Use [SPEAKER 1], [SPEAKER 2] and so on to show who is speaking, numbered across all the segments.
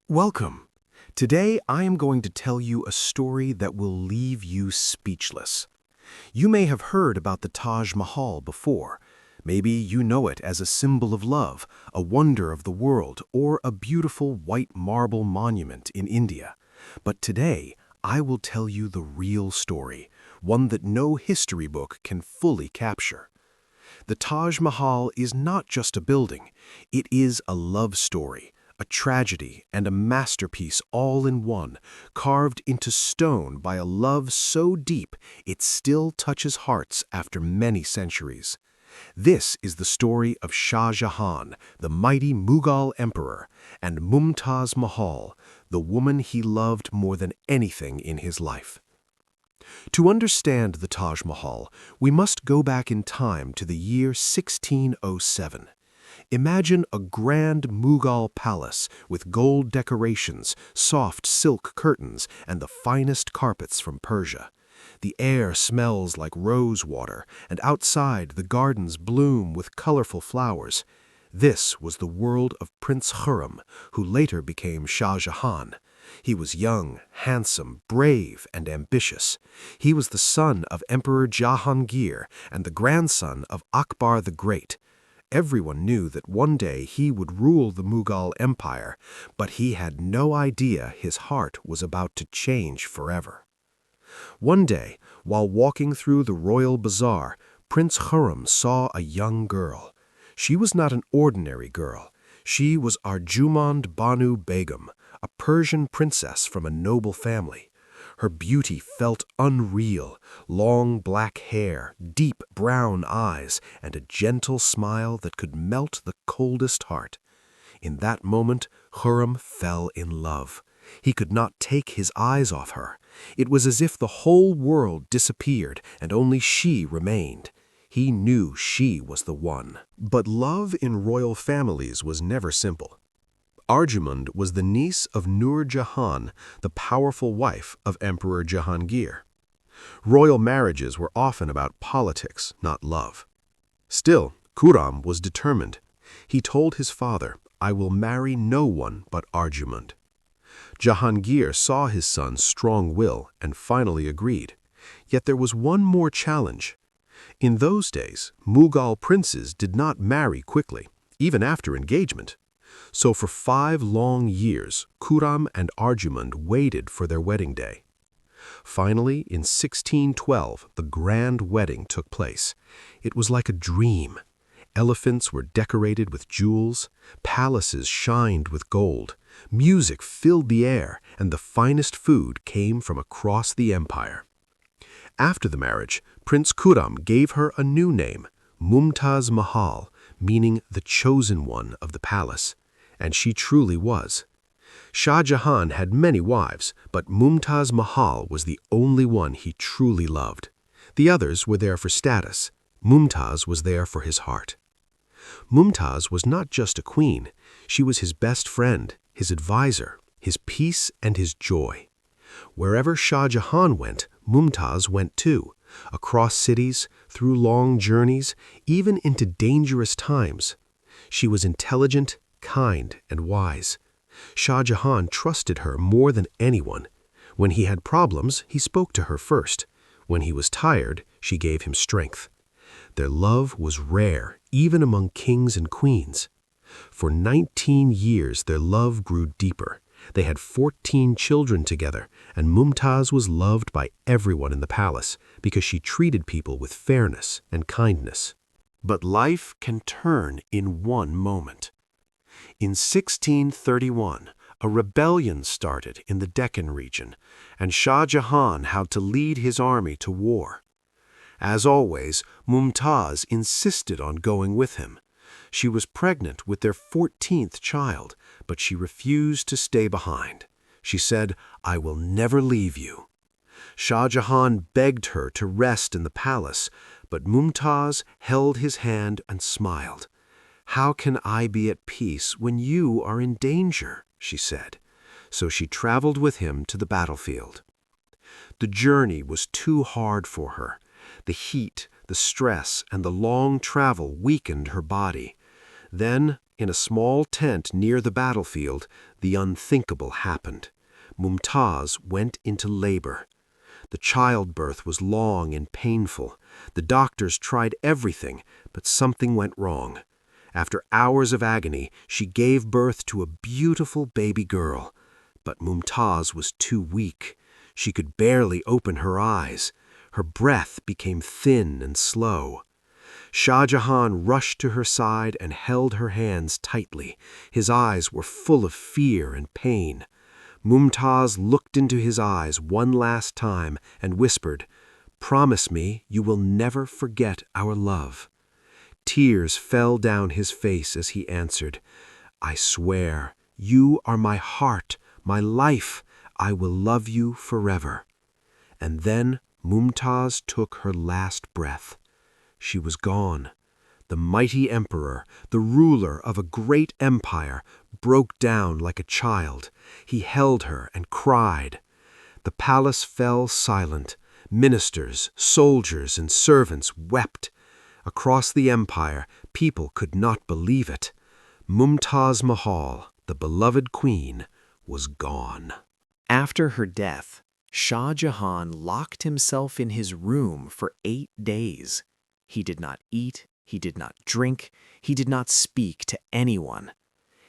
[SPEAKER 1] Welcome. Today I am going to tell you a story that will leave you speechless. You may have heard about the Taj Mahal before. Maybe you know it as a symbol of love, a wonder of the world, or a beautiful white marble monument in India. But today I will tell you the real story, one that no history book can fully capture. The Taj Mahal is not just a building, it is a love story, a tragedy, and a masterpiece all in one, carved into stone by a love so deep it still touches hearts after many centuries. This is the story of Shah Jahan, the mighty Mughal emperor, and Mumtaz Mahal, the woman he loved more than anything in his life. To understand the Taj Mahal, we must go back in time to the year 1607. Imagine a grand Mughal palace with gold decorations, soft silk curtains, and the finest carpets from Persia. The air smells like rose water, and outside the gardens bloom with colorful flowers. This was the world of Prince Khurram, who later became Shah Jahan. He was young, handsome, brave, and ambitious. He was the son of Emperor Jahangir and the grandson of Akbar the Great. Everyone knew that one day he would rule the Mughal Empire, but he had no idea his heart was about to change forever. One day, while walking through the royal bazaar, Prince Khurram saw a young girl. She was not an ordinary girl. She was Arjumand Banu Begum, a Persian princess from a noble family. Her beauty felt unreal, long black hair, deep brown eyes, and a gentle smile that could melt the coldest heart. In that moment, Khurram fell in love. He could not take his eyes off her. It was as if the whole world disappeared and only she remained. He knew she was the one. But love in royal families was never simple. Arjumand was the niece of Nur Jahan, the powerful wife of Emperor Jahangir. Royal marriages were often about politics, not love. Still, Khurram was determined. He told his father, "I will marry no one but Arjumand." Jahangir saw his son's strong will and finally agreed. Yet there was one more challenge. In those days, Mughal princes did not marry quickly, even after engagement. So for 5 long years, Khurram and Arjumand waited for their wedding day. Finally, in 1612, the grand wedding took place. It was like a dream. Elephants were decorated with jewels, palaces shined with gold, music filled the air, and the finest food came from across the empire. After the marriage, Prince Khurram gave her a new name, Mumtaz Mahal, meaning the chosen one of the palace. And she truly was. Shah Jahan had many wives, but Mumtaz Mahal was the only one he truly loved. The others were there for status. Mumtaz was there for his heart. Mumtaz was not just a queen. She was his best friend, his advisor, his peace and his joy. Wherever Shah Jahan went, Mumtaz went too, across cities, through long journeys, even into dangerous times. She was intelligent, kind, and wise. Shah Jahan trusted her more than anyone. When he had problems, he spoke to her first. When he was tired, she gave him strength. Their love was rare, even among kings and queens. For 19 years, their love grew deeper. They had 14 children together, and Mumtaz was loved by everyone in the palace because she treated people with fairness and kindness. But life can turn in one moment. In 1631, a rebellion started in the Deccan region, and Shah Jahan had to lead his army to war. As always, Mumtaz insisted on going with him. She was pregnant with their 14th child, but she refused to stay behind. She said, "I will never leave you." Shah Jahan begged her to rest in the palace, but Mumtaz held his hand and smiled. "How can I be at peace when you are in danger?" she said. So she traveled with him to the battlefield. The journey was too hard for her. The heat, the stress, and the long travel weakened her body. Then In a small tent near the battlefield, the unthinkable happened. Mumtaz went into labor. The childbirth was long and painful. The doctors tried everything, but something went wrong. After hours of agony, she gave birth to a beautiful baby girl. But Mumtaz was too weak. She could barely open her eyes. Her breath became thin and slow. Shah Jahan rushed to her side and held her hands tightly. His eyes were full of fear and pain. Mumtaz looked into his eyes one last time and whispered, "Promise me you will never forget our love." Tears fell down his face as he answered, "I swear, you are my heart, my life. I will love you forever." And then Mumtaz took her last breath. She was gone. The mighty emperor, the ruler of a great empire, broke down like a child. He held her and cried. The palace fell silent. Ministers, soldiers, and servants wept. Across the empire, people could not believe it. Mumtaz Mahal, the beloved queen, was gone.
[SPEAKER 2] After her death, Shah Jahan locked himself in his room for 8 days. He did not eat, he did not drink, he did not speak to anyone.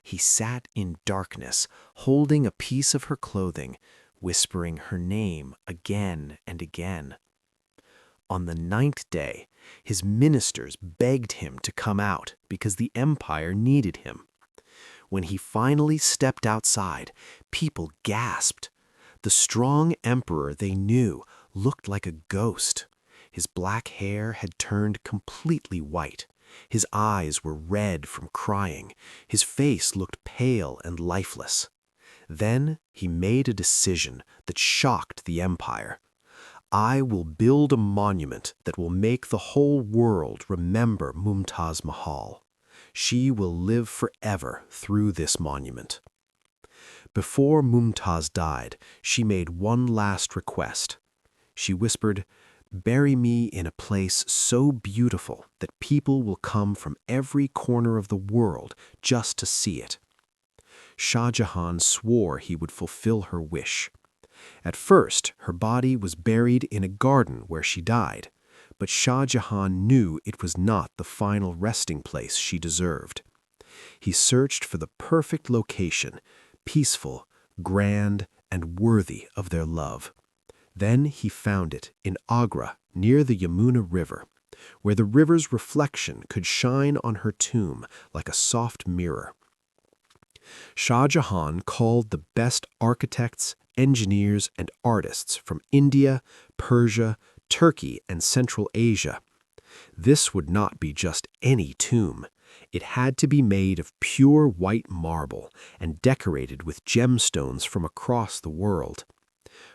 [SPEAKER 2] He sat in darkness, holding a piece of her clothing, whispering her name again and again. On the 9th day, his ministers begged him to come out because the empire needed him. When he finally stepped outside, people gasped. The strong emperor they knew looked like a ghost. His black hair had turned completely white. His eyes were red from crying. His face looked pale and lifeless. Then he made a decision that shocked the empire. "I will build a monument that will make the whole world remember Mumtaz Mahal. She will live forever through this monument." Before Mumtaz died, she made one last request. She whispered, "Bury me in a place so beautiful that people will come from every corner of the world just to see it." Shah Jahan swore he would fulfill her wish. At first, her body was buried in a garden where she died, but Shah Jahan knew it was not the final resting place she deserved. He searched for the perfect location, peaceful, grand, and worthy of their love. Then he found it in Agra, near the Yamuna River, where the river's reflection could shine on her tomb like a soft mirror. Shah Jahan called the best architects, engineers, and artists from India, Persia, Turkey, and Central Asia. This would not be just any tomb. It had to be made of pure white marble and decorated with gemstones from across the world.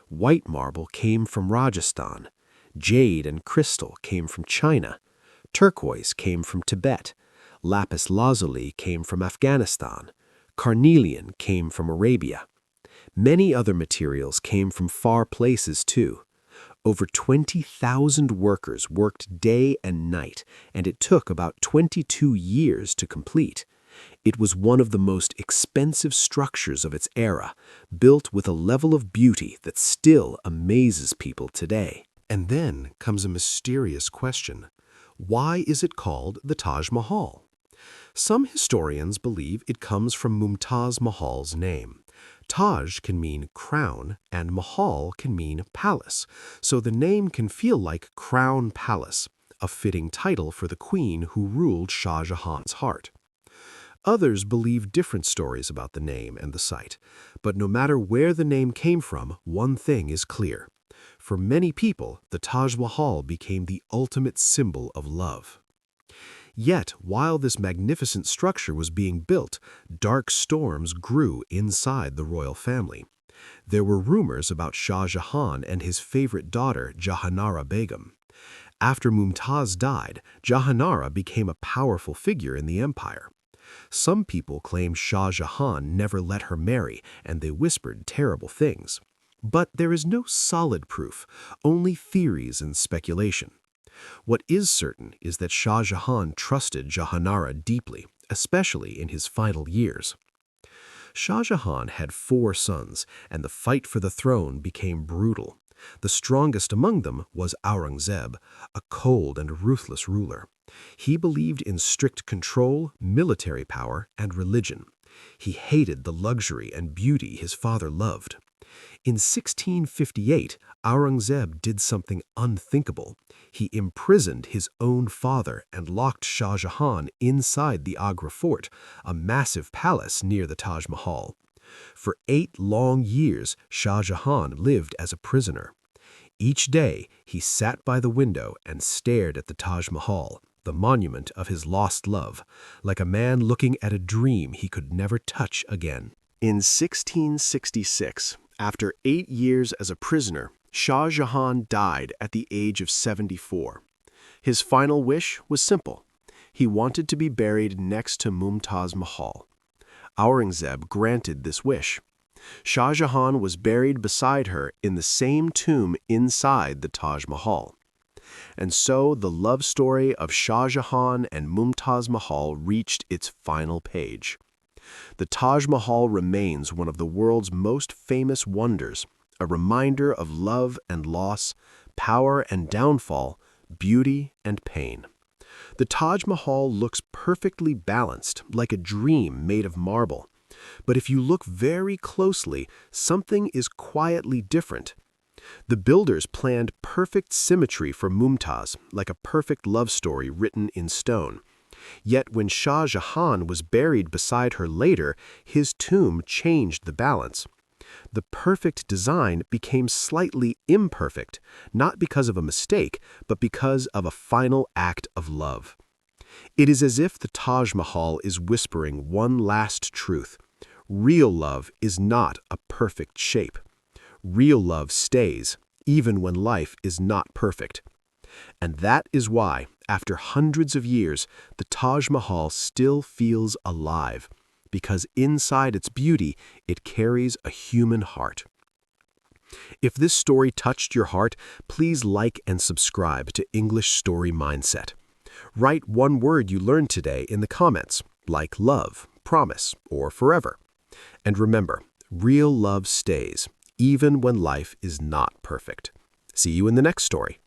[SPEAKER 2] White marble came from Rajasthan. Jade and crystal came from China. Turquoise came from Tibet. Lapis lazuli came from Afghanistan. Carnelian came from Arabia. Many other materials came from far places too. Over 20,000 workers worked day and night, and it took about 22 years to complete. It was one of the most expensive structures of its era, built with a level of beauty that still amazes people today. And then comes a mysterious question. Why is it called the Taj Mahal? Some historians believe it comes from Mumtaz Mahal's name. Taj can mean crown and Mahal can mean palace, so the name can feel like Crown Palace, a fitting title for the queen who ruled Shah Jahan's heart. Others believe different stories about the name and the site, but no matter where the name came from, one thing is clear. For many people, the Taj Mahal became the ultimate symbol of love. Yet, while this magnificent structure was being built, dark storms grew inside the royal family. There were rumors about Shah Jahan and his favorite daughter, Jahanara Begum. After Mumtaz died, Jahanara became a powerful figure in the empire. Some people claim Shah Jahan never let her marry, and they whispered terrible things. But there is no solid proof, only theories and speculation. What is certain is that Shah Jahan trusted Jahanara deeply,
[SPEAKER 1] especially in his final years. Shah Jahan had 4 sons, and the fight for the throne became brutal. The strongest among them was Aurangzeb, a cold and ruthless ruler. He believed in strict control, military power, and religion. He hated the luxury and beauty his father loved. In 1658, Aurangzeb did something unthinkable. He imprisoned his own father and locked Shah Jahan inside the Agra fort, a massive palace near the Taj Mahal. For 8 long years, Shah Jahan lived as a prisoner. Each day, he sat by the window and stared at the Taj Mahal, the monument of his lost love, like a man looking at a dream he could never touch again. In 1666, after 8 years as a prisoner, Shah Jahan died at the age of 74. His final wish was simple. He wanted to be buried next to Mumtaz Mahal. Aurangzeb granted this wish. Shah Jahan was buried beside her in the same tomb inside the Taj Mahal. And so the love story of Shah Jahan and Mumtaz Mahal reached its final page. The Taj Mahal remains one of the world's most famous wonders, a reminder of love and loss, power and downfall, beauty and pain. The Taj Mahal looks perfectly balanced, like a dream made of marble. But if you look very closely, something is quietly different. The builders planned perfect symmetry for Mumtaz, like a perfect love story written in stone. Yet when Shah Jahan was buried beside her later, his tomb changed the balance. The perfect design became slightly imperfect, not because of a mistake, but because of a final act of love. It is as if the Taj Mahal is whispering one last truth. Real love is not a perfect shape. Real love stays, even when life is not perfect. And that is why, after hundreds of years, the Taj Mahal still feels alive, because inside its beauty, it carries a human heart. If this story touched your heart, please like and subscribe to English Story Mindset. Write one word you learned today in the comments, like love, promise, or forever. And remember, real love stays, even when life is not perfect. See you in the next story.